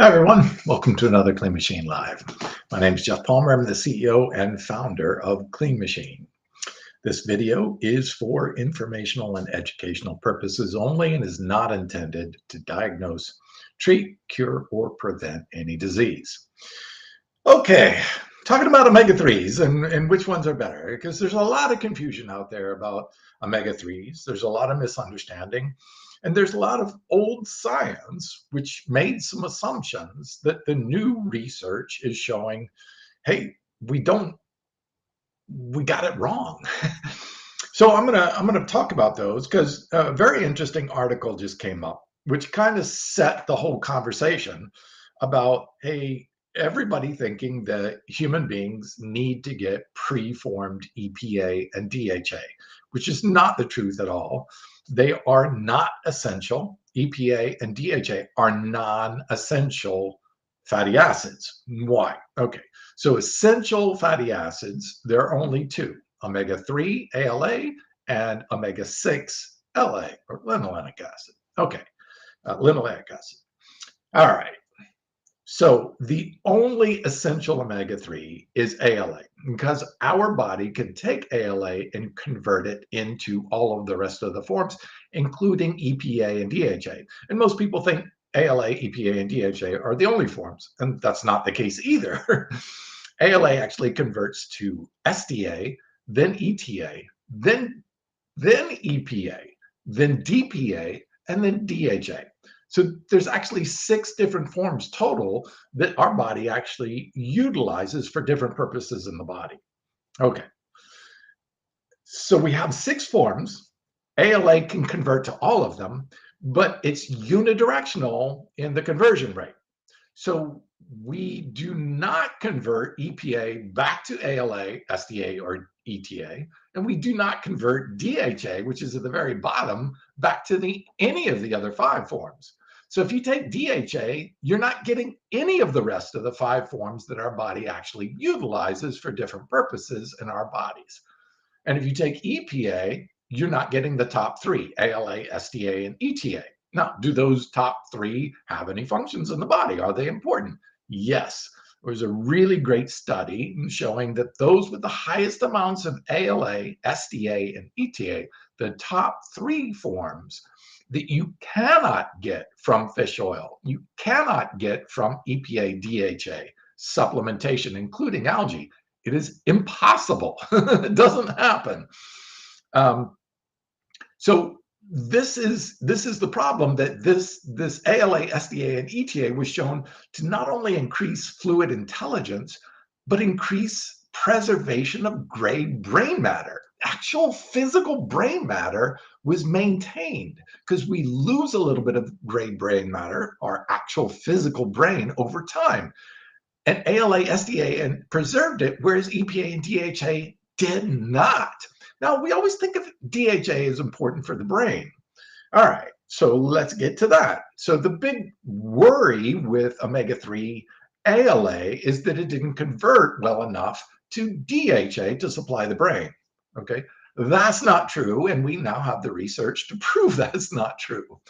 Hi, everyone. Welcome to another Clean Machine Live. My name is Geoff Palmer. I'm the CEO and founder of Clean Machine. This video is for informational and educational purposes only and is not intended to diagnose, treat, cure, or prevent any disease. Okay, talking about omega-3s and which ones are better, because there's a lot of confusion out there about omega-3s. There's a lot of misunderstanding. And there's a lot of old science which made some assumptions that the new research is showing, hey, we got it wrong. So I'm gonna talk about those because a very interesting article just came up, which kind of set the whole conversation about, hey, everybody thinking that human beings need to get preformed EPA and DHA, which is not the truth at all. They are not essential. EPA and DHA are non-essential fatty acids. Why? Okay, so essential fatty acids, there are only two, omega-3, ALA, and omega-6, LA, or linoleic acid. Okay, linoleic acid. All right. So the only essential omega-3 is ALA, because our body can take ALA and convert it into all of the rest of the forms, including EPA and DHA. And most people think ALA, EPA, and DHA are the only forms, and that's not the case either. ALA actually converts to SDA, then ETA, then EPA, then DPA, and then DHA. So there's actually 6 different forms total that our body actually utilizes for different purposes in the body. Okay. So we have 6 forms. ALA can convert to all of them, but it's unidirectional in the conversion rate. So we do not convert EPA back to ALA, SDA, or ETA, and we do not convert DHA, which is at the very bottom, back to any of the other 5 forms. So if you take DHA, you're not getting any of the rest of the 5 forms that our body actually utilizes for different purposes in our bodies. And if you take EPA, you're not getting the top 3, ALA, SDA, and ETA. Now, do those top 3 have any functions in the body? Are they important? Yes. There was a really great study showing that those with the highest amounts of ALA, SDA, and ETA, the top 3 forms that you cannot get from fish oil, you cannot get from EPA, DHA, supplementation, including algae. It is impossible. It doesn't happen. So this is the problem, that this ALA, SDA, and ETA was shown to not only increase fluid intelligence, but increase preservation of gray brain matter. Actual physical brain matter was maintained, because we lose a little bit of gray brain matter, our actual physical brain, over time. And ALA, SDA, and preserved it, whereas EPA and DHA did not. Now, we always think of DHA as important for the brain. All right, so let's get to that. So the big worry with omega-3 ALA is that it didn't convert well enough to DHA to supply the brain. Okay, that's not true, and we now have the research to prove that's not true.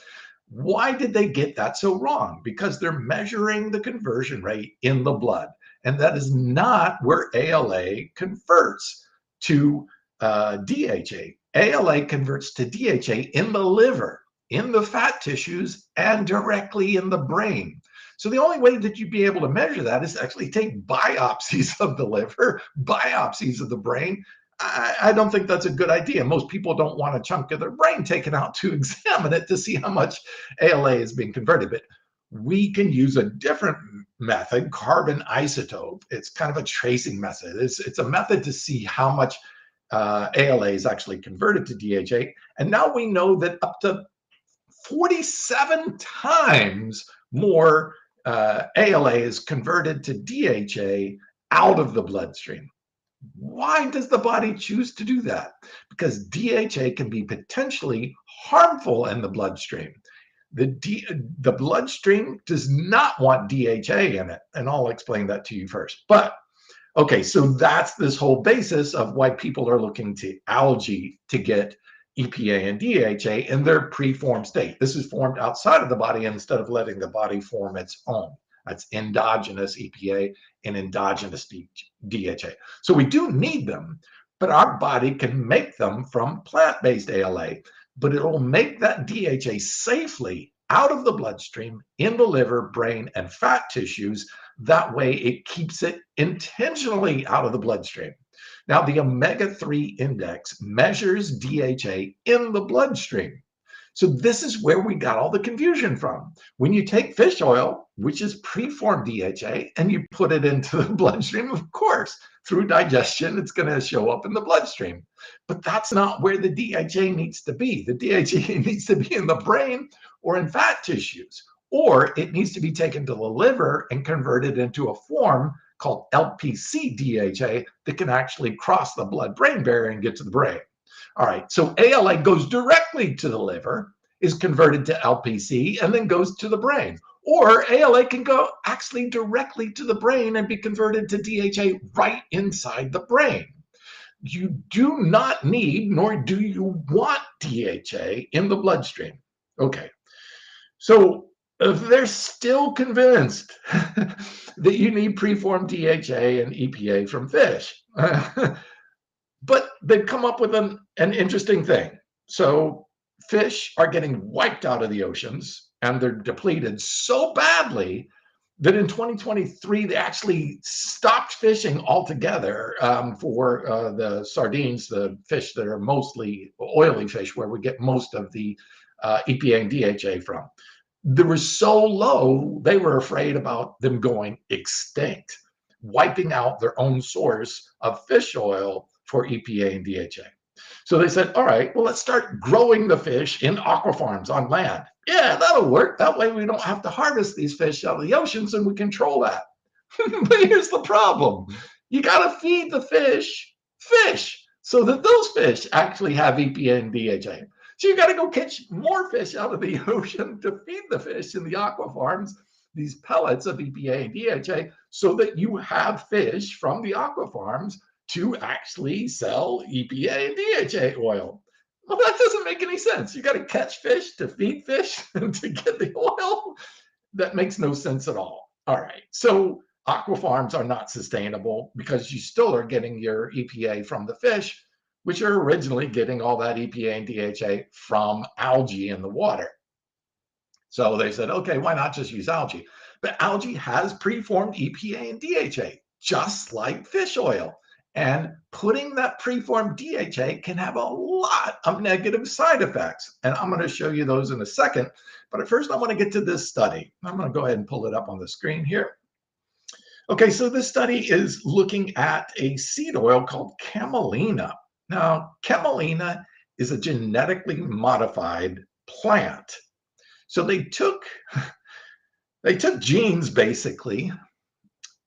Why did they get that so wrong? Because they're measuring the conversion rate in the blood, and that is not where ALA converts to DHA. ALA converts to DHA in the liver, in the fat tissues, and directly in the brain. So the only way that you'd be able to measure that is actually take biopsies of the liver, biopsies of the brain. I don't think that's a good idea. Most people don't want a chunk of their brain taken out to examine it to see how much ALA is being converted. But we can use a different method, carbon isotope. It's kind of a tracing method. It's a method to see how much ALA is actually converted to DHA. And now we know that up to 47 times more ALA is converted to DHA out of the bloodstream. Why does the body choose to do that? Because DHA can be potentially harmful in the bloodstream. The bloodstream does not want DHA in it, and I'll explain that to you first. But okay, so that's this whole basis of why people are looking to algae to get EPA and DHA in their preformed state. This is formed outside of the body instead of letting the body form its own. That's endogenous EPA and endogenous DHA. So we do need them, but our body can make them from plant-based ALA, but it'll make that DHA safely out of the bloodstream, in the liver, brain, and fat tissues. That way it keeps it intentionally out of the bloodstream. Now, the omega-3 index measures DHA in the bloodstream. So this is where we got all the confusion from. When you take fish oil, which is preformed DHA, and you put it into the bloodstream, of course, through digestion, it's going to show up in the bloodstream. But that's not where the DHA needs to be. The DHA needs to be in the brain or in fat tissues, or it needs to be taken to the liver and converted into a form called LPC DHA that can actually cross the blood-brain barrier and get to the brain. All right, so ALA goes directly to the liver, is converted to LPC, and then goes to the brain. Or ALA can go actually directly to the brain and be converted to DHA right inside the brain. You do not need, nor do you want DHA in the bloodstream. Okay, so if they're still convinced that you need preformed DHA and EPA from fish, but they've come up with an interesting thing. So fish are getting wiped out of the oceans, and they're depleted so badly that in 2023, they actually stopped fishing altogether for the sardines, the fish that are mostly oily fish, where we get most of the EPA and DHA from. They were so low, they were afraid about them going extinct, wiping out their own source of fish oil for EPA and DHA. So they said, all right, well, let's start growing the fish in aqua farms on land. Yeah, that'll work. That way we don't have to harvest these fish out of the oceans and we control that. But here's the problem. You got to feed the fish so that those fish actually have EPA and DHA. So you got to go catch more fish out of the ocean to feed the fish in the aqua farms, these pellets of EPA and DHA, so that you have fish from the aqua farms to actually sell EPA and DHA oil. Well, that doesn't make any sense. You got to catch fish to feed fish and to get the oil. That makes no sense at all. All right, so aqua farms are not sustainable because you still are getting your EPA from the fish, which are originally getting all that EPA and DHA from algae in the water. So they said, okay, why not just use algae? But algae has preformed EPA and DHA, just like fish oil. And putting that preformed DHA can have a lot of negative side effects. And I'm going to show you those in a second. But at first, I want to get to this study. I'm going to go ahead and pull it up on the screen here. Okay, so this study is looking at a seed oil called Camelina. Now, Camelina is a genetically modified plant. So they took genes, basically,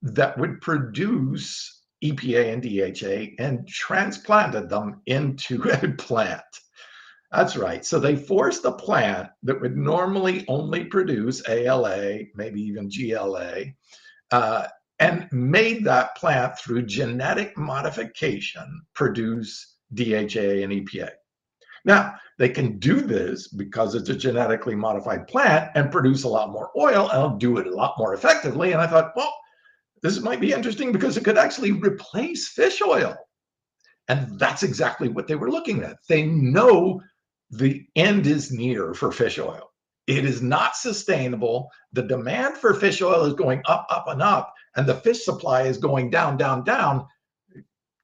that would produce EPA and DHA and transplanted them into a plant. That's right. So they forced a plant that would normally only produce ALA, maybe even GLA, and made that plant through genetic modification produce DHA and EPA. Now, they can do this because it's a genetically modified plant and produce a lot more oil and do it a lot more effectively. And I thought, well, this might be interesting because it could actually replace fish oil. And that's exactly what they were looking at. They know the end is near for fish oil. It is not sustainable. The demand for fish oil is going up, up, and up, and the fish supply is going down, down, down.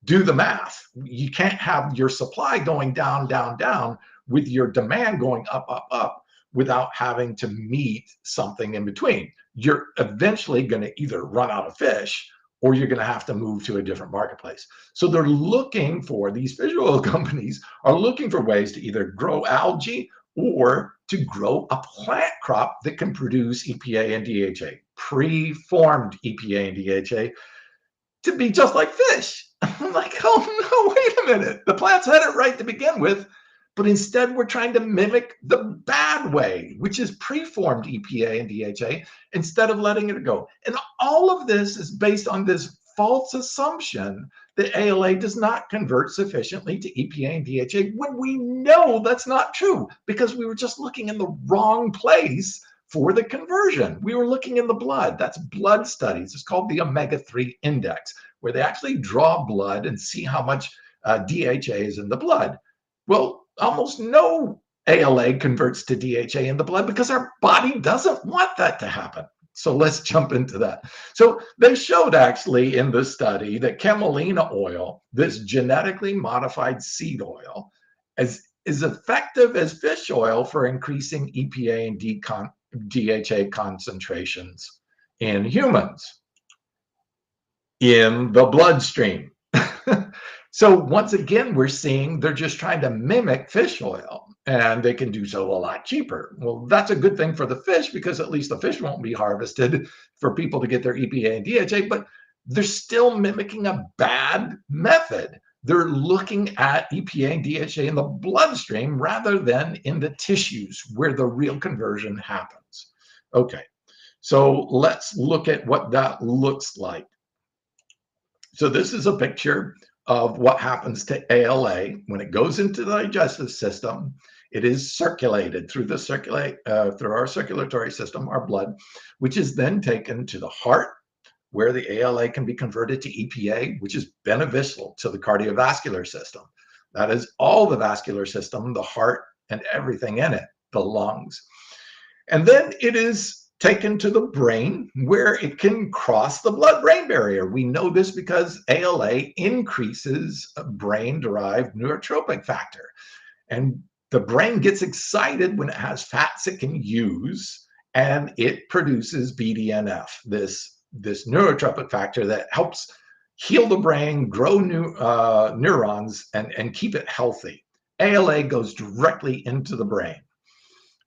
Do the math. You can't have your supply going down, down, down with your demand going up, up, up without having to meet something in between. You're eventually going to either run out of fish or you're going to have to move to a different marketplace. So they're looking for, these fish oil companies are looking for ways to either grow algae or to grow a plant crop that can produce EPA and DHA, preformed EPA and DHA, to be just like fish. I'm like, oh no, wait a minute. The plants had it right to begin with, but instead we're trying to mimic the bad way, which is preformed EPA and DHA, instead of letting it go. And all of this is based on this false assumption that ALA does not convert sufficiently to EPA and DHA when we know that's not true because we were just looking in the wrong place for the conversion. We were looking in the blood. That's blood studies. It's called the Omega-3 index, where they actually draw blood and see how much DHA is in the blood. Well, almost no ALA converts to DHA in the blood because our body doesn't want that to happen. So let's jump into that. So they showed actually in the study that camelina oil, this genetically modified seed oil, is effective as fish oil for increasing EPA and DHA concentrations in humans in the bloodstream. So once again, we're seeing they're just trying to mimic fish oil, and they can do so a lot cheaper. Well, that's a good thing for the fish because at least the fish won't be harvested for people to get their EPA and DHA, but they're still mimicking a bad method. They're looking at EPA and DHA in the bloodstream rather than in the tissues where the real conversion happens. Okay, so let's look at what that looks like. So this is a picture of what happens to ALA when it goes into the digestive system. It is circulated through through our circulatory system, our blood, which is then taken to the heart, where the ALA can be converted to EPA, which is beneficial to the cardiovascular system. That is all the vascular system, the heart, and everything in it, the lungs. And then it is taken to the brain, where it can cross the blood-brain barrier. We know this because ALA increases brain-derived neurotrophic factor. And the brain gets excited when it has fats it can use, and it produces BDNF, this neurotrophic factor that helps heal the brain, grow new neurons, and keep it healthy. ALA goes directly into the brain.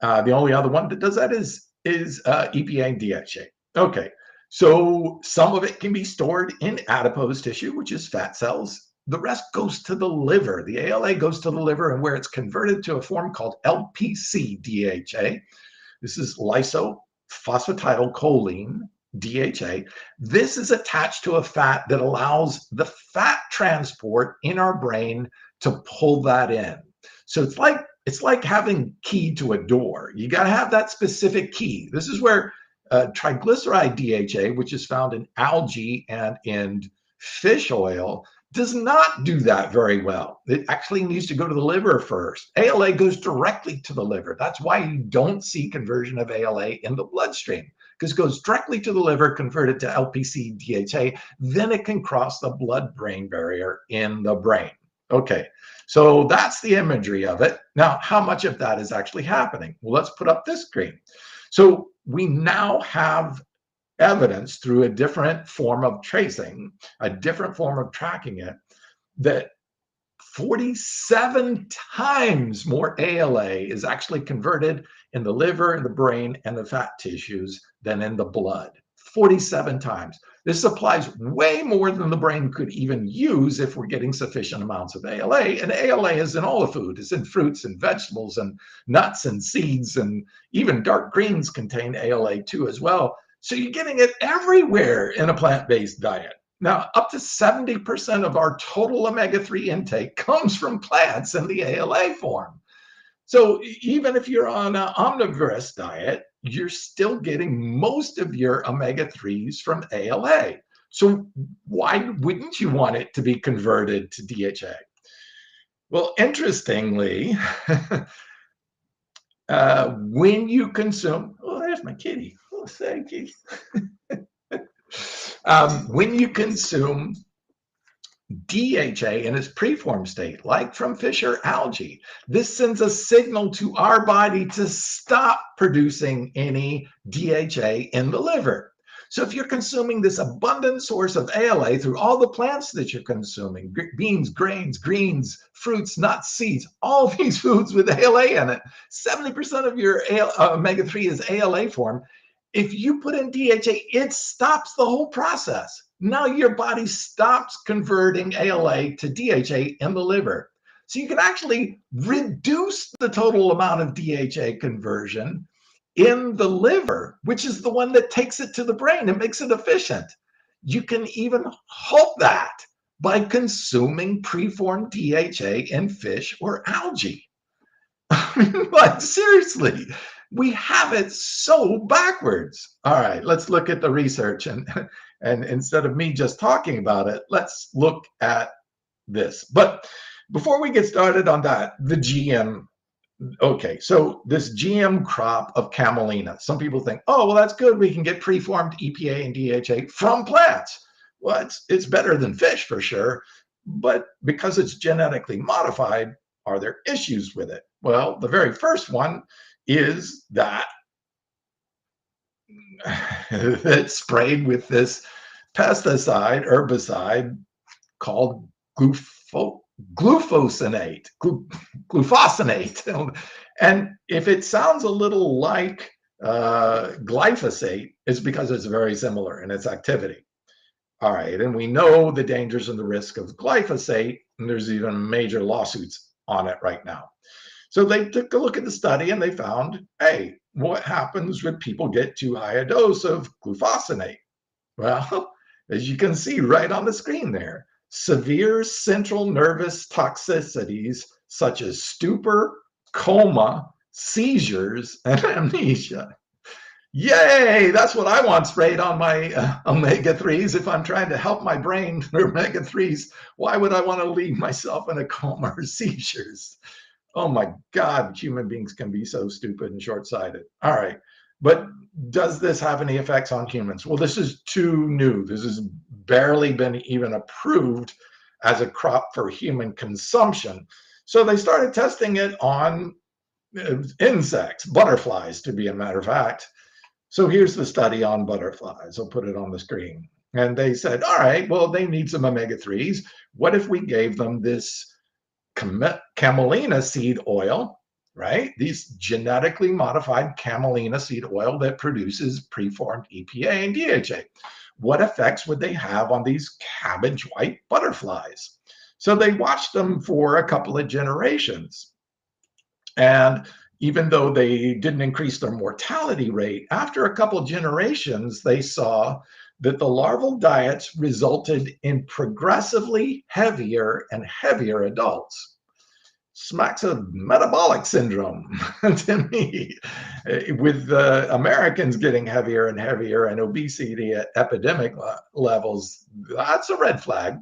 The only other one that does that is EPA and DHA. Okay, so some of it can be stored in adipose tissue, which is fat cells. The rest goes to the liver. The ALA goes to the liver, and where it's converted to a form called LPC-DHA. This is lysophosphatidylcholine DHA. This is attached to a fat that allows the fat transport in our brain to pull that in. So it's like having key to a door. You got to have that specific key. This is where triglyceride DHA, which is found in algae and in fish oil, does not do that very well. It actually needs to go to the liver first. ALA goes directly to the liver. That's why you don't see conversion of ALA in the bloodstream, because it goes directly to the liver, converted to LPC DHA, then it can cross the blood-brain barrier in the brain. Okay, so that's the imagery of it. Now, how much of that is actually happening? Well, let's put up this screen. So we now have evidence through a different form of tracing, a different form of tracking it, that 47 times more ALA is actually converted in the liver, in the brain, and the fat tissues than in the blood. 47 times. This supplies way more than the brain could even use if we're getting sufficient amounts of ALA. And ALA is in all the food. It's in fruits and vegetables and nuts and seeds, and even dark greens contain ALA too as well. So you're getting it everywhere in a plant-based diet. Now, up to 70% of our total omega-3 intake comes from plants in the ALA form. So even if you're on an omnivorous diet, you're still getting most of your omega-3s from ALA. So why wouldn't you want it to be converted to DHA? Well, interestingly, when you consume, oh, there's my kitty. Oh, thank you. When you consume DHA in its preformed state, like from fish or algae, this sends a signal to our body to stop producing any DHA in the liver. So if you're consuming this abundant source of ALA through all the plants that you're consuming, beans, grains, greens, fruits, nuts, seeds, all these foods with ALA in it, 70% of your omega-3 is ALA form. If you put in DHA, it stops the whole process. Now your body stops converting ALA to DHA in the liver. So you can actually reduce the total amount of DHA conversion in the liver, which is the one that takes it to the brain and makes it efficient. You can even halt that by consuming preformed DHA in fish or algae. I mean, like, seriously. We have it so backwards. All right, let's look at the research, and instead of me just talking about it, let's look at this. But before we get started on that, the GM. Okay, so this GM crop of camelina. Some people think, oh, well, that's good. We can get preformed EPA and DHA from plants. Well, it's better than fish for sure, but because it's genetically modified, are there issues with it? Well, the very first one is that it's sprayed with this pesticide, herbicide called glufosinate, glufosinate. And if it sounds a little like glyphosate, it's because it's very similar in its activity. All right, and we know the dangers and the risk of glyphosate, and there's even major lawsuits on it right now. So they took a look at the study and they found, hey, what happens when people get too high a dose of glufosinate? Well, as you can see right on the screen there, severe central nervous toxicities such as stupor, coma, seizures, and amnesia. Yay, that's what I want sprayed on my omega-3s. If I'm trying to help my brain through omega-3s, why would I want to leave myself in a coma or seizures? Oh my God, human beings can be so stupid and short-sighted. All right, but does this have any effects on humans? Well, this is too new. This has barely been even approved as a crop for human consumption. So they started testing it on insects, butterflies, to be a matter of fact. So here's the study on butterflies. I'll put it on the screen. And they said, all right, well, they need some omega-3s. What if we gave them this camelina seed oil, right? These genetically modified camelina seed oil that produces preformed EPA and DHA. What effects would they have on these cabbage white butterflies? So they watched them for a couple of generations. And even though they didn't increase their mortality rate, after a couple of generations, they saw that the larval diets resulted in progressively heavier and heavier adults. Smacks of metabolic syndrome to me, with Americans getting heavier and heavier and obesity at epidemic levels. That's a red flag.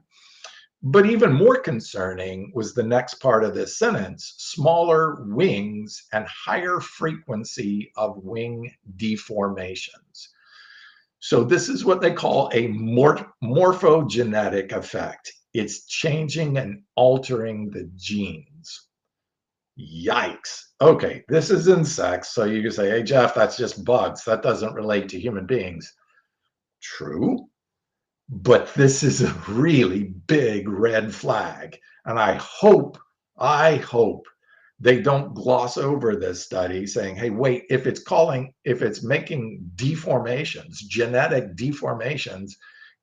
But even more concerning was the next part of this sentence: smaller wings and higher frequency of wing deformations. So this is what they call a morphogenetic effect. It's changing and altering the genes. Yikes. Okay, this is insects. So you can say, hey, Geoff, that's just bugs. That doesn't relate to human beings. True. But this is a really big red flag. And I hope they don't gloss over this study saying, hey, wait, if it's making deformations, genetic deformations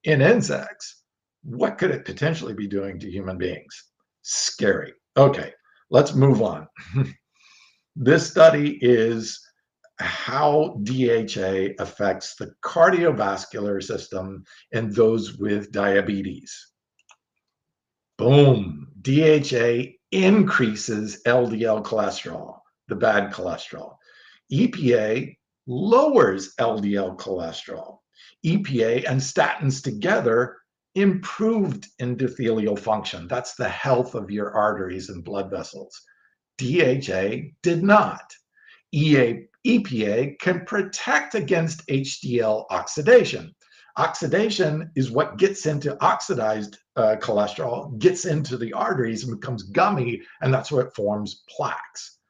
in insects, what could it potentially be doing to human beings? Scary. Okay, let's move on. This study is how DHA affects the cardiovascular system in those with diabetes. Boom. DHA increases LDL cholesterol, the bad cholesterol. EPA lowers LDL cholesterol. EPA and statins together improved endothelial function. That's the health of your arteries and blood vessels. DHA did not. EPA can protect against HDL oxidation. Oxidation is what gets into oxidized cholesterol, gets into the arteries and becomes gummy, and that's what forms plaques.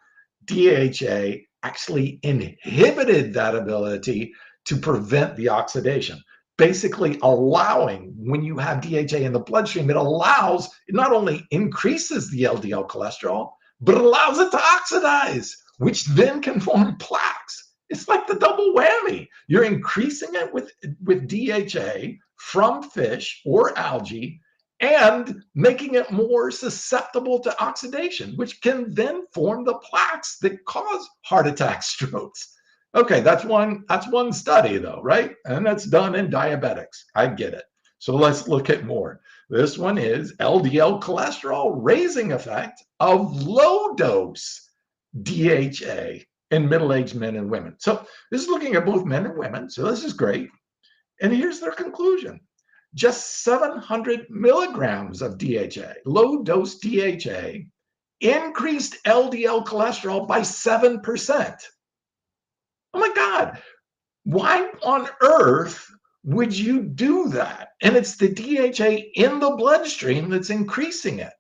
DHA actually inhibited that ability to prevent the oxidation, basically allowing, when you have DHA in the bloodstream, it not only increases the LDL cholesterol, but it allows it to oxidize, which then can form plaques. It's like the double whammy. You're increasing it with DHA from fish or algae and making it more susceptible to oxidation, which can then form the plaques that cause heart attacks, strokes. Okay, that's one study though, right? And that's done in diabetics. I get it. So let's look at more. This one is LDL cholesterol raising effect of low dose DHA in middle-aged men and women. So this is looking at both men and women. So this is great. And here's their conclusion. Just 700 milligrams of DHA, low dose DHA, increased LDL cholesterol by 7%. Oh my God, why on earth would you do that? And it's the DHA in the bloodstream that's increasing it.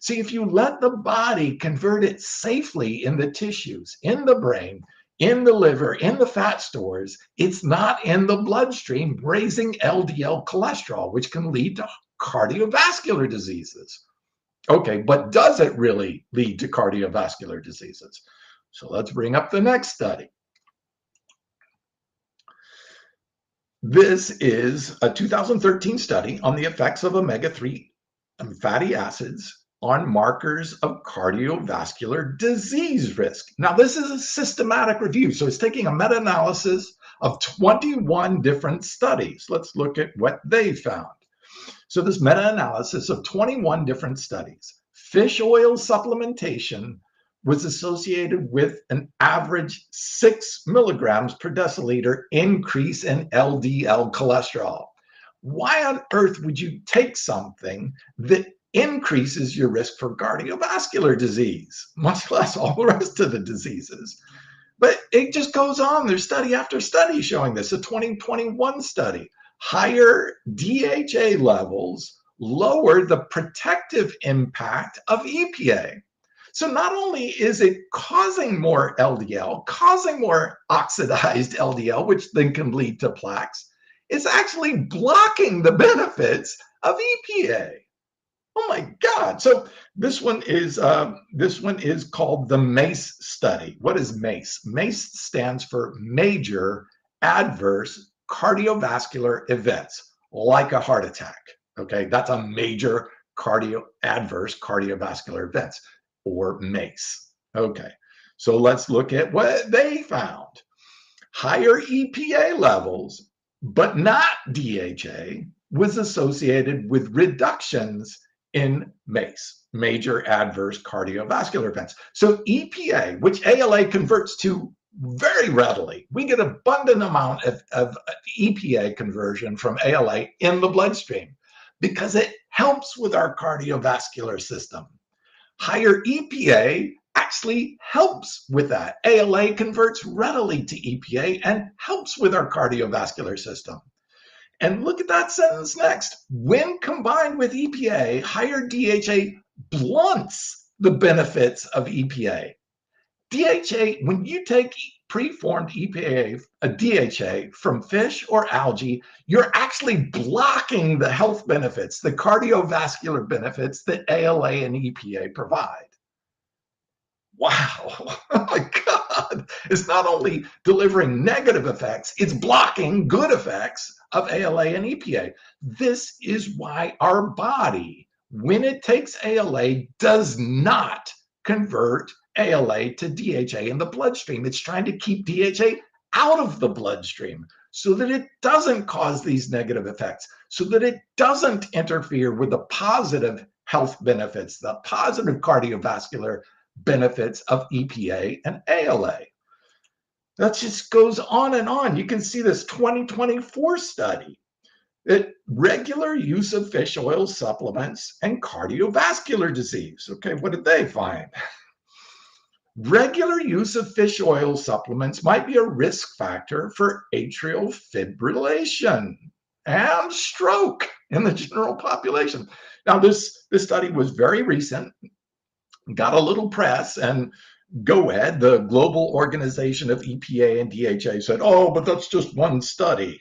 See, if you let the body convert it safely in the tissues, in the brain, in the liver, in the fat stores, it's not in the bloodstream raising LDL cholesterol, which can lead to cardiovascular diseases. Okay, but does it really lead to cardiovascular diseases? So let's bring up the next study. This is a 2013 study on the effects of omega-3 fatty acids on markers of cardiovascular disease risk. Now, this is a systematic review, so it's taking a meta-analysis of 21 different studies. Let's look at what they found. So this meta-analysis of 21 different studies, fish oil supplementation was associated with an average 6 milligrams per deciliter increase in LDL cholesterol. Why on earth would you take something that increases your risk for cardiovascular disease, much less all the rest of the diseases? But it just goes on. There's study after study showing this. A 2021 study, higher DHA levels lower the protective impact of EPA. So not only is it causing more LDL, causing more oxidized LDL, which then can lead to plaques, it's actually blocking the benefits of EPA. Oh my God! So this one is called the MACE study. What is MACE? MACE stands for Major Adverse Cardiovascular Events, like a heart attack. Okay, that's a major adverse cardiovascular events, or MACE. Okay, so let's look at what they found. Higher EPA levels, but not DHA, was associated with reductions in MACE, major adverse cardiovascular events. So EPA, which ALA converts to very readily, we get abundant amount of EPA conversion from ALA in the bloodstream because it helps with our cardiovascular system. Higher EPA actually helps with that. ALA converts readily to EPA and helps with our cardiovascular system. And look at that sentence next. When combined with EPA, higher DHA blunts the benefits of EPA. DHA, when you take preformed EPA, a DHA from fish or algae, you're actually blocking the health benefits, the cardiovascular benefits that ALA and EPA provide. Wow, oh my God. It's not only delivering negative effects, it's blocking good effects of ALA and EPA. This is why our body, when it takes ALA, does not convert ALA to DHA in the bloodstream. It's trying to keep DHA out of the bloodstream so that it doesn't cause these negative effects, so that it doesn't interfere with the positive health benefits, the positive cardiovascular benefits of EPA and ALA. That just goes on and on. You can see this 2024 study that regular use of fish oil supplements and cardiovascular disease. Okay, what did they find? Regular use of fish oil supplements might be a risk factor for atrial fibrillation and stroke in the general population. Now, this study was very recent, got a little press, and GOED, the global organization of EPA and DHA, said, oh, but that's just one study.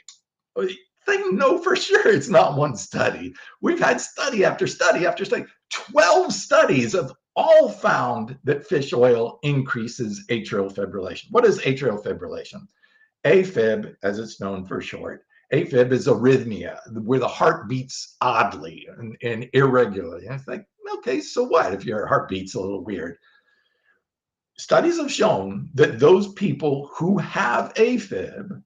They know for sure it's not one study. We've had study after study after study. 12 studies have all found that fish oil increases atrial fibrillation. What is atrial fibrillation? AFib, as it's known for short. AFib is arrhythmia, where the heart beats oddly and irregularly. And it's like, okay, so what if your heart beats a little weird? Studies have shown that those people who have AFib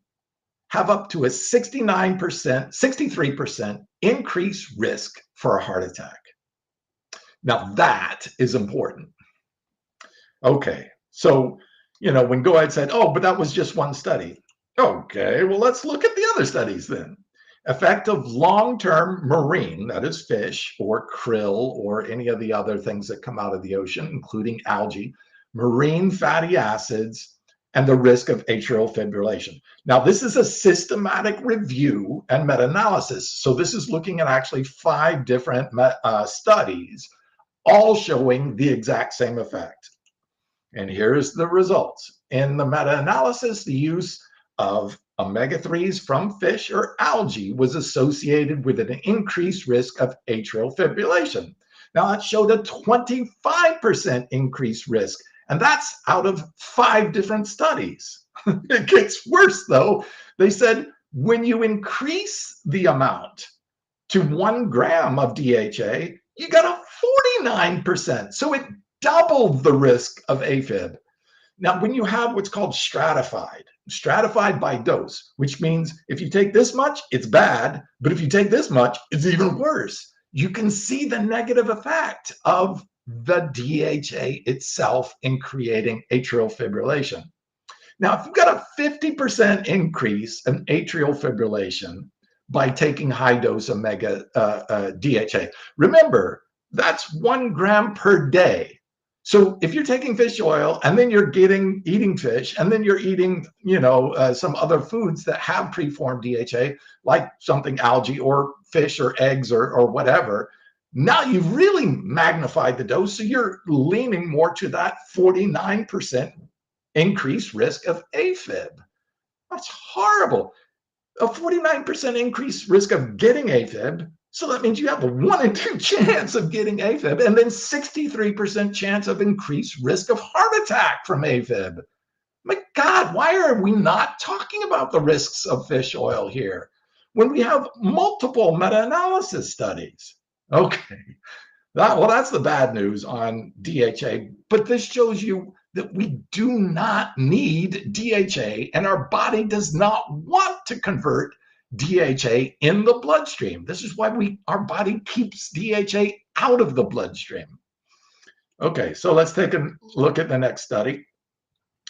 have up to a 69%, 63% increased risk for a heart attack. Now that is important. Okay, so When Goad said, oh, but that was just one study. Okay, well, let's look at the other studies then. Effect of long-term marine, that is fish or krill or any of the other things that come out of the ocean, including algae, marine fatty acids, and the risk of atrial fibrillation. Now, this is a systematic review and meta-analysis. So this is looking at actually 5 different studies, all showing the exact same effect. And here's the results. In the meta-analysis, the use of omega-3s from fish or algae was associated with an increased risk of atrial fibrillation. Now, that showed a 25% increased risk, and that's out of 5 different studies. It gets worse, though. They said when you increase the amount to 1 gram of DHA, you got a 49%. So it doubled the risk of AFib. Now, when you have what's called stratified by dose, which means if you take this much, it's bad, but if you take this much, it's even worse. You can see the negative effect of the DHA itself in creating atrial fibrillation. Now, if you've got a 50% increase in atrial fibrillation by taking high dose omega DHA, remember, that's 1 gram per day. So if you're taking fish oil and then you're eating fish and then you're eating, some other foods that have preformed DHA, like something algae or fish or eggs or whatever, now you've really magnified the dose. So you're leaning more to that 49% increased risk of AFib. That's horrible. A 49% increased risk of getting AFib. So that means you have a 1 in 2 chance of getting AFib, and then 63% chance of increased risk of heart attack from AFib. My God, why are we not talking about the risks of fish oil here when we have multiple meta-analysis studies? Okay, that's the bad news on DHA, but this shows you that we do not need DHA, and our body does not want to convert DHA in the bloodstream. This is why our body keeps DHA out of the bloodstream. Okay, so let's take a look at the next study.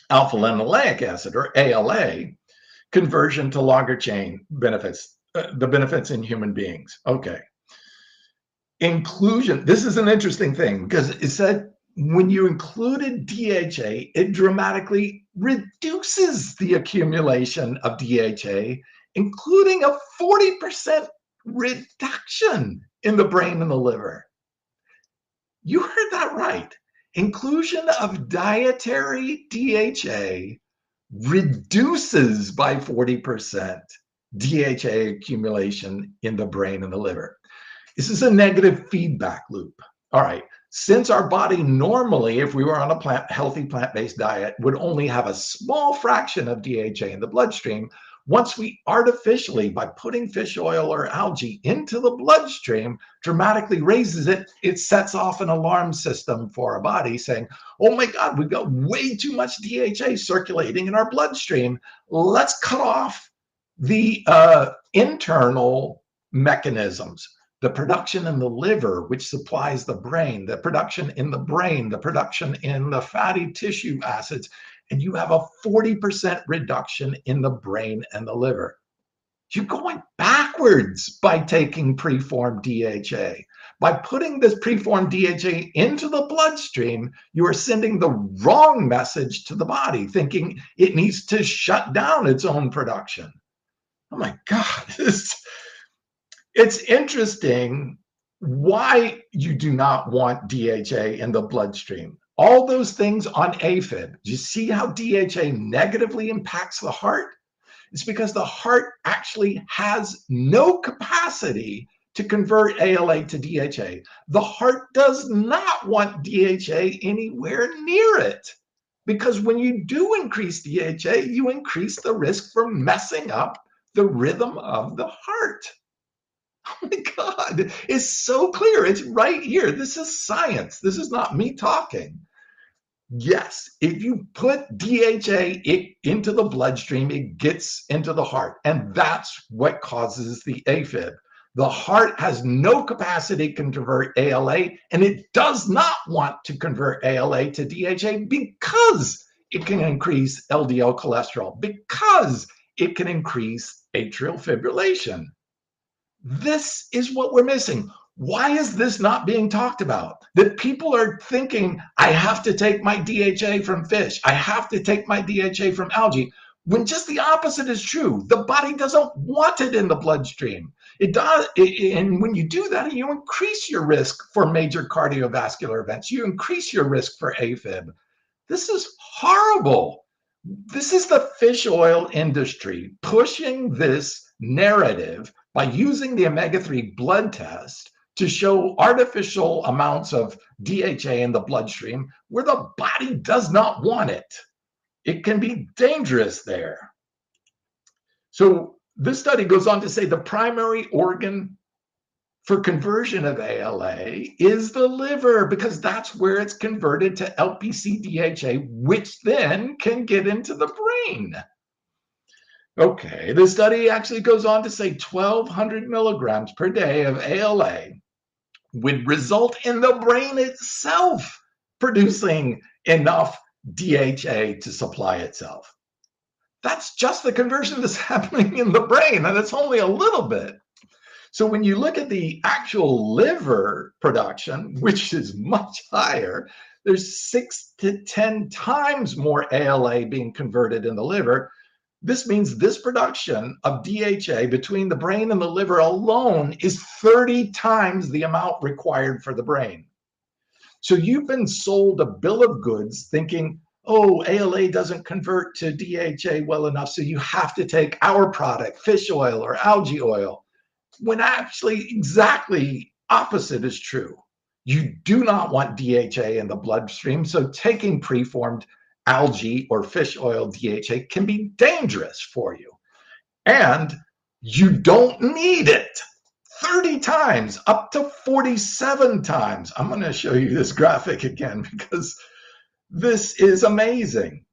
Alpha-linoleic acid, or ALA, conversion to longer chain benefits, the benefits in human beings. Okay. Inclusion, this is an interesting thing because it said when you included DHA, it dramatically reduces the accumulation of DHA, including a 40% reduction in the brain and the liver. You heard that right. Inclusion of dietary DHA reduces by 40% DHA accumulation in the brain and the liver. This is a negative feedback loop. All right. Since our body normally, if we were on a healthy plant-based diet, would only have a small fraction of DHA in the bloodstream, once we artificially, by putting fish oil or algae into the bloodstream, dramatically raises it, it sets off an alarm system for our body saying, oh my God, we've got way too much DHA circulating in our bloodstream. Let's cut off the internal mechanisms. The production in the liver, which supplies the brain, the production in the brain, the production in the fatty tissue acids, and you have a 40% reduction in the brain and the liver. You're going backwards by taking preformed DHA. By putting this preformed DHA into the bloodstream, you are sending the wrong message to the body, thinking it needs to shut down its own production. Oh my God, it's interesting why you do not want DHA in the bloodstream. All those things on AFib, do you see how DHA negatively impacts the heart? It's because the heart actually has no capacity to convert ALA to DHA. The heart does not want DHA anywhere near it, because when you do increase DHA, you increase the risk for messing up the rhythm of the heart. Oh my God, it's so clear. It's right here. This is science. This is not me talking. Yes, if you put DHA into the bloodstream, it gets into the heart. And that's what causes the AFib. The heart has no capacity to convert ALA, and it does not want to convert ALA to DHA because it can increase LDL cholesterol, because it can increase atrial fibrillation. This is what we're missing. Why is this not being talked about? That people are thinking, I have to take my DHA from fish, I have to take my DHA from algae, when just the opposite is true. The body doesn't want it in the bloodstream. It does, and when you do that, you increase your risk for major cardiovascular events. You increase your risk for AFib. This is horrible. This is the fish oil industry pushing this narrative by using the omega-3 blood test to show artificial amounts of DHA in the bloodstream where the body does not want it. It can be dangerous there. So this study goes on to say the primary organ for conversion of ALA is the liver, because that's where it's converted to LPC-DHA, which then can get into the brain. Okay, the study actually goes on to say 1,200 milligrams per day of ALA would result in the brain itself producing enough DHA to supply itself. That's just the conversion that's happening in the brain, and it's only a little bit. So when you look at the actual liver production, which is much higher, there's 6 to 10 times more ALA being converted in the liver. This means this production of DHA between the brain and the liver alone is 30 times the amount required for the brain. So you've been sold a bill of goods thinking, oh, ALA doesn't convert to DHA well enough, so you have to take our product, fish oil or algae oil, when actually exactly opposite is true. You do not want DHA in the bloodstream, so taking preformed algae or fish oil DHA can be dangerous for you. And you don't need it. 30 times, up to 47 times. I'm going to show you this graphic again because this is amazing.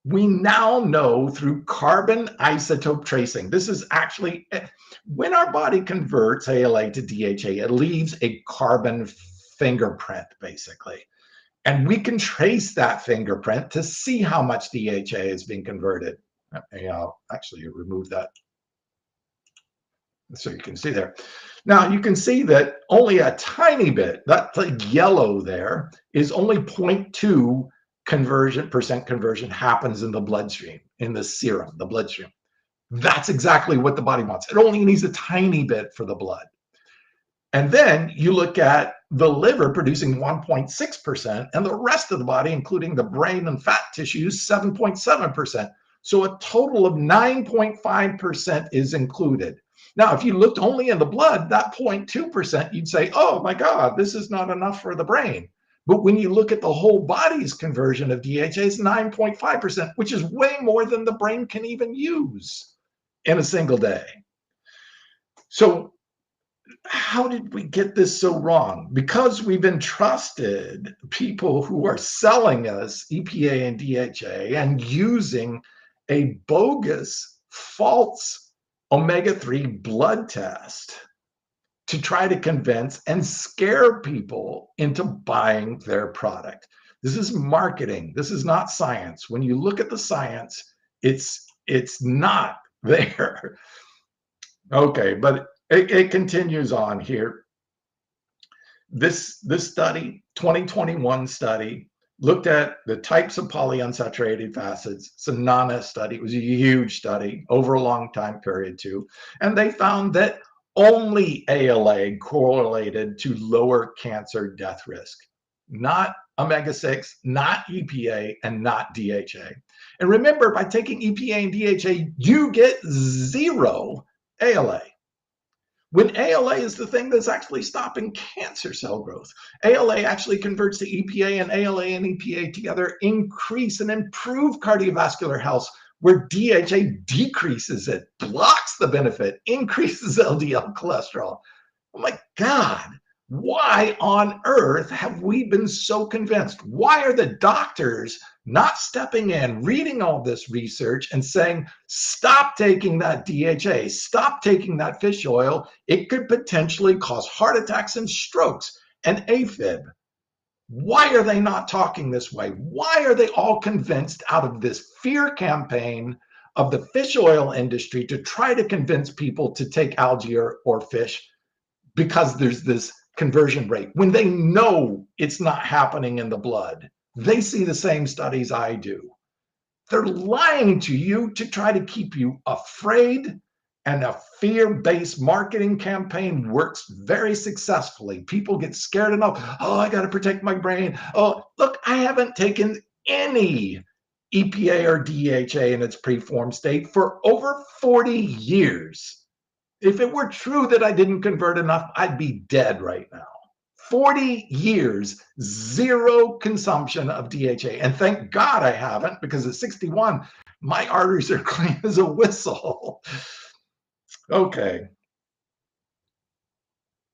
We now know through carbon isotope tracing. This is actually, when our body converts ALA to DHA, it leaves a carbon fingerprint, basically. And we can trace that fingerprint to see how much DHA is being converted. I'll actually remove that so you can see there. Now you can see that only a tiny bit, that like yellow there, is only 0.2 percent conversion happens in the bloodstream, in the serum, the bloodstream. That's exactly what the body wants. It only needs a tiny bit for the blood. And then you look at the liver producing 1.6%, and the rest of the body, including the brain and fat tissues, 7.7%. So a total of 9.5% is included. Now, if you looked only in the blood, that 0.2%, you'd say, oh my God, this is not enough for the brain. But when you look at the whole body's conversion of DHA, it's 9.5%, which is way more than the brain can even use in a single day. So how did we get this so wrong? Because we've entrusted people who are selling us EPA and DHA and using a bogus, false omega-3 blood test to try to convince and scare people into buying their product. This is marketing. This is not science. When you look at the science, it's not there. Okay, but it continues on here. This study, 2021 study, looked at the types of polyunsaturated fats. It's a NANA study. It was a huge study over a long time period too. And they found that only ALA correlated to lower cancer death risk, not omega-6, not EPA, and not DHA. And remember, by taking EPA and DHA, you get 0 ALA. When ALA is the thing that's actually stopping cancer cell growth. ALA actually converts to EPA, and ALA and EPA together increase and improve cardiovascular health, where DHA decreases it, blocks the benefit, increases LDL cholesterol. Oh my God, why on earth have we been so convinced? Why are the doctors not stepping in, reading all this research and saying, stop taking that DHA, stop taking that fish oil. It could potentially cause heart attacks and strokes and AFib. Why are they not talking this way? Why are they all convinced out of this fear campaign of the fish oil industry to try to convince people to take algae or fish because there's this conversion rate when they know it's not happening in the blood? They see the same studies I do. They're lying to you to try to keep you afraid, and a fear-based marketing campaign works very successfully. People get scared enough. Oh, I got to protect my brain. Oh, look, I haven't taken any EPA or DHA in its preformed state for over 40 years. If it were true that I didn't convert enough, I'd be dead right now. 40 years, zero consumption of DHA. And thank God I haven't, because at 61, my arteries are clean as a whistle. Okay.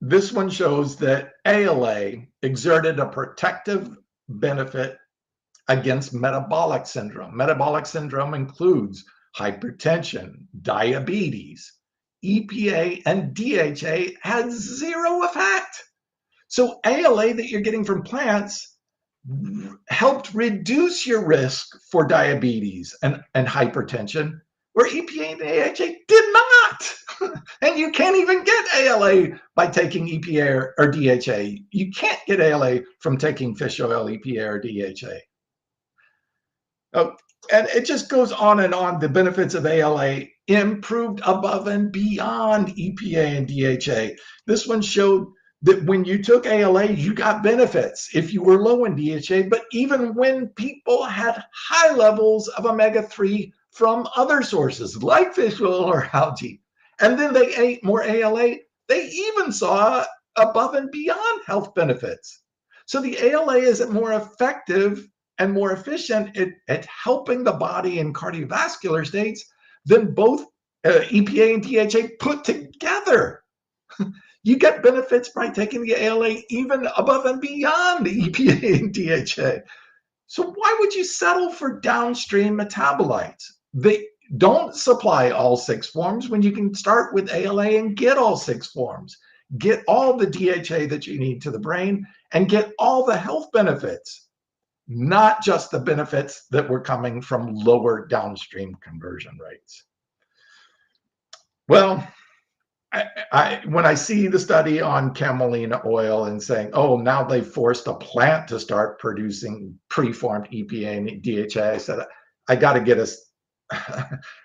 This one shows that ALA exerted a protective benefit against metabolic syndrome. Metabolic syndrome includes hypertension, diabetes. EPA and DHA has zero effect. So ALA that you're getting from plants helped reduce your risk for diabetes and hypertension, where EPA and DHA did not. And you can't even get ALA by taking EPA or DHA. You can't get ALA from taking fish oil, EPA or DHA. Oh, and it just goes on and on. The benefits of ALA improved above and beyond EPA and DHA. This one showed that when you took ALA, you got benefits if you were low in DHA, but even when people had high levels of omega-3 from other sources like fish oil or algae, and then they ate more ALA, they even saw above and beyond health benefits. So the ALA is more effective and more efficient at helping the body in cardiovascular states than both EPA and DHA put together. You get benefits by taking the ALA even above and beyond the EPA and DHA. So why would you settle for downstream metabolites? They don't supply all 6 forms when you can start with ALA and get all 6 forms. Get all the DHA that you need to the brain and get all the health benefits, not just the benefits that were coming from lower downstream conversion rates. Well, when I see the study on camelina oil and saying, oh, now they've forced a plant to start producing preformed EPA and DHA, I said, I got to get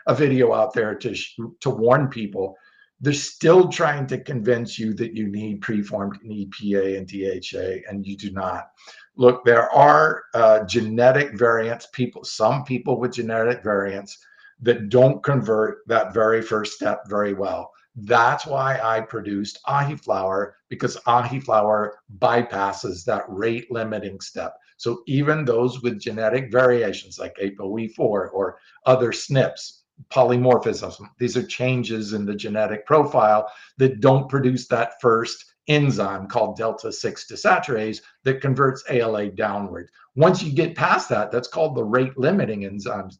a video out there to warn people. They're still trying to convince you that you need preformed EPA and DHA, and you do not. Look, there are genetic variants, some people with genetic variants that don't convert that very first step very well. That's why I produced ahi flour, because ahi flour bypasses that rate limiting step. So even those with genetic variations like ApoE4 or other SNPs, polymorphisms, these are changes in the genetic profile that don't produce that first enzyme called delta-6 desaturase that converts ALA downward. Once you get past that, that's called the rate limiting enzyme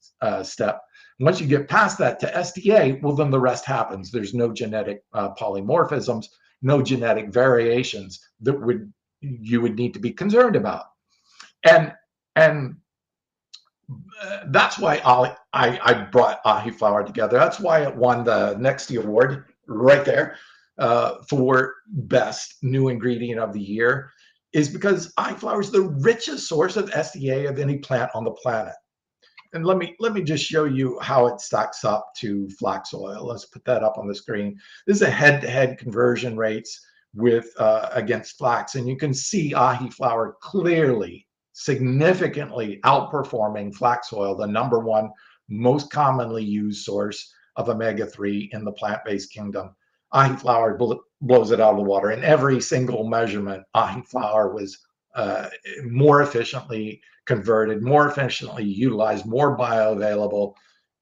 step. Once you get past that to SDA, well, then the rest happens. There's no genetic polymorphisms, no genetic variations that you would need to be concerned about. And that's why I brought ahi flour together. That's why it won the Nexty Award right there for best new ingredient of the year, is because ahi flour is the richest source of SDA of any plant on the planet. And let me just show you how it stacks up to flax oil. Let's put that up on the screen. This is a head-to-head conversion rates with against flax, and you can see ahi flour clearly, significantly outperforming flax oil, the #1 most commonly used source of omega-3 in the plant-based kingdom. Ahi flour blows it out of the water. In every single measurement, ahi flour was more efficiently converted, more efficiently utilized, more bioavailable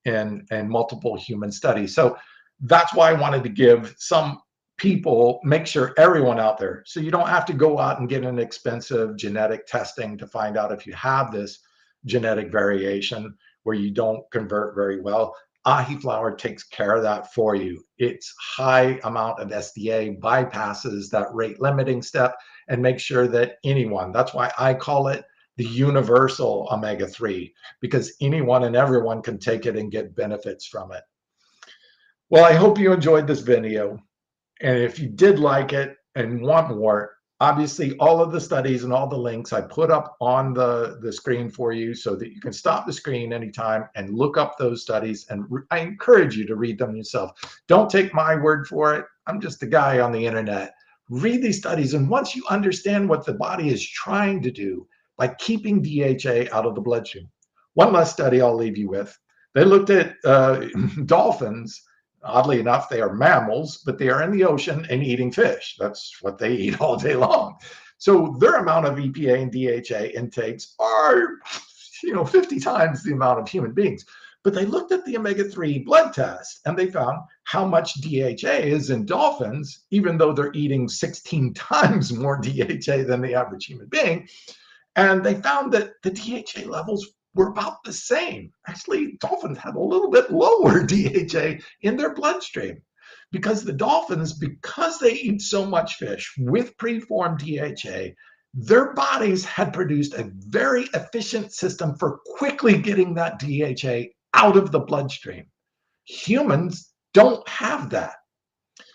in multiple human studies. So that's why I wanted to give some people, make sure everyone out there, so you don't have to go out and get an expensive genetic testing to find out if you have this genetic variation where you don't convert very well. Ahi flour takes care of that for you. Its high amount of SDA bypasses that rate limiting step, and make sure that anyone, that's why I call it the universal omega-3, because anyone and everyone can take it and get benefits from it. Well, I hope you enjoyed this video. And if you did like it and want more, obviously all of the studies and all the links I put up on the screen for you so that you can stop the screen anytime and look up those studies. And I encourage you to read them yourself. Don't take my word for it. I'm just a guy on the internet. Read these studies. And once you understand what the body is trying to do by keeping DHA out of the bloodstream. One last study I'll leave you with. They looked at dolphins. Oddly enough, they are mammals, but they are in the ocean and eating fish. That's what they eat all day long. So their amount of EPA and DHA intakes are, 50 times the amount of human beings. But they looked at the omega-3 blood test and they found how much DHA is in dolphins, even though they're eating 16 times more DHA than the average human being. And they found that the DHA levels were about the same. Actually, dolphins had a little bit lower DHA in their bloodstream because the dolphins, because they eat so much fish with preformed DHA, their bodies had produced a very efficient system for quickly getting that DHA out of the bloodstream. Humans don't have that.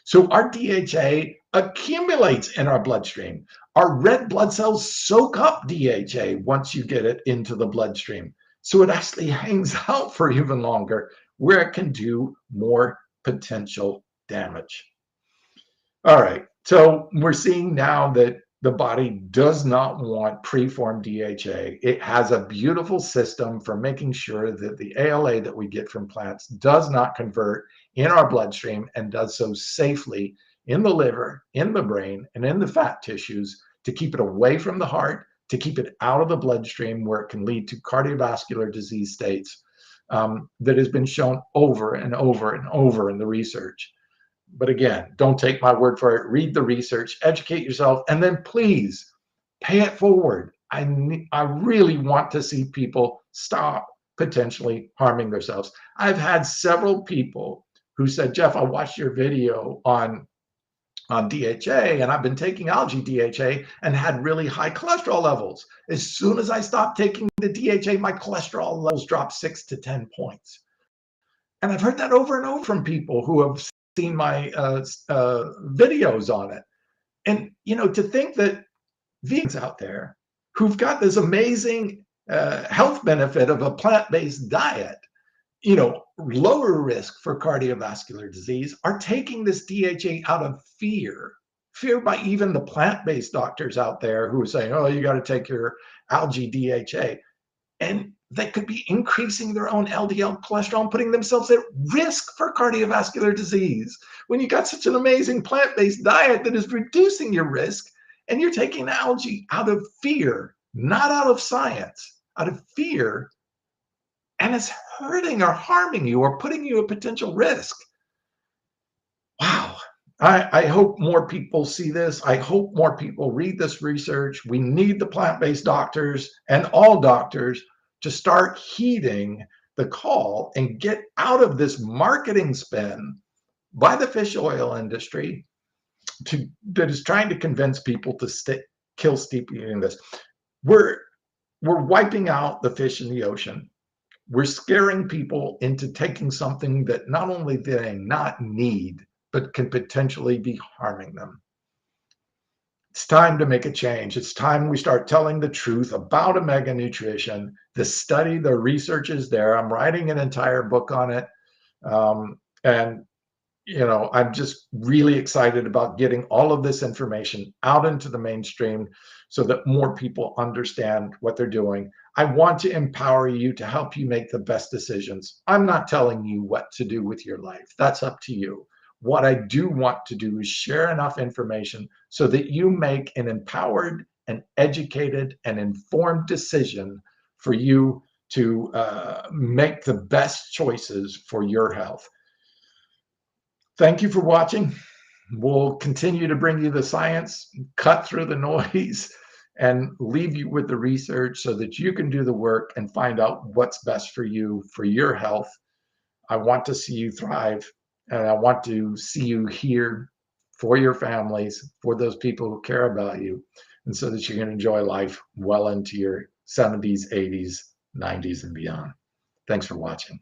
So our DHA accumulates in our bloodstream. Our red blood cells soak up DHA once you get it into the bloodstream. So it actually hangs out for even longer, where it can do more potential damage. All right, so we're seeing now that the body does not want preformed DHA. It has a beautiful system for making sure that the ALA that we get from plants does not convert in our bloodstream and does so safely in the liver, in the brain, and in the fat tissues to keep it away from the heart, to keep it out of the bloodstream where it can lead to cardiovascular disease states that has been shown over and over and over in the research. But again, don't take my word for it. Read the research, educate yourself, and then please pay it forward. I really want to see people stop potentially harming themselves. I've had several people who said, Geoff, I watched your video on DHA and I've been taking algae DHA and had really high cholesterol levels. As soon as I stopped taking the DHA, my cholesterol levels dropped 6 to 10 points. And I've heard that over and over from people who have seen my videos on it. And, to think that vegans out there who've got this amazing health benefit of a plant-based diet, lower risk for cardiovascular disease, are taking this DHA out of fear by even the plant-based doctors out there who are saying, oh, you got to take your algae DHA. And they could be increasing their own LDL cholesterol and putting themselves at risk for cardiovascular disease when you got such an amazing plant-based diet that is reducing your risk, and you're taking algae out of fear, not out of science, out of fear, and it's hurting or harming you or putting you at potential risk. Wow. I hope more people see this. I hope more people read this research. We need the plant-based doctors and all doctors to start heeding the call and get out of this marketing spin by the fish oil industry that is trying to convince people to kill steep eating this. We're wiping out the fish in the ocean. We're scaring people into taking something that not only do they not need, but can potentially be harming them. It's time to make a change. It's time we start telling the truth about omega nutrition. The study, the research is there. I'm writing an entire book on it. And I'm just really excited about getting all of this information out into the mainstream so that more people understand what they're doing. I want to empower you to help you make the best decisions. I'm not telling you what to do with your life. That's up to you. What I do want to do is share enough information so that you make an empowered and educated and informed decision for you to make the best choices for your health. Thank you for watching. We'll continue to bring you the science, cut through the noise, and leave you with the research so that you can do the work and find out what's best for you, for your health. I want to see you thrive, and I want to see you here for your families, for those people who care about you, and so that you can enjoy life well into your 70s, 80s, 90s, and beyond. Thanks for watching.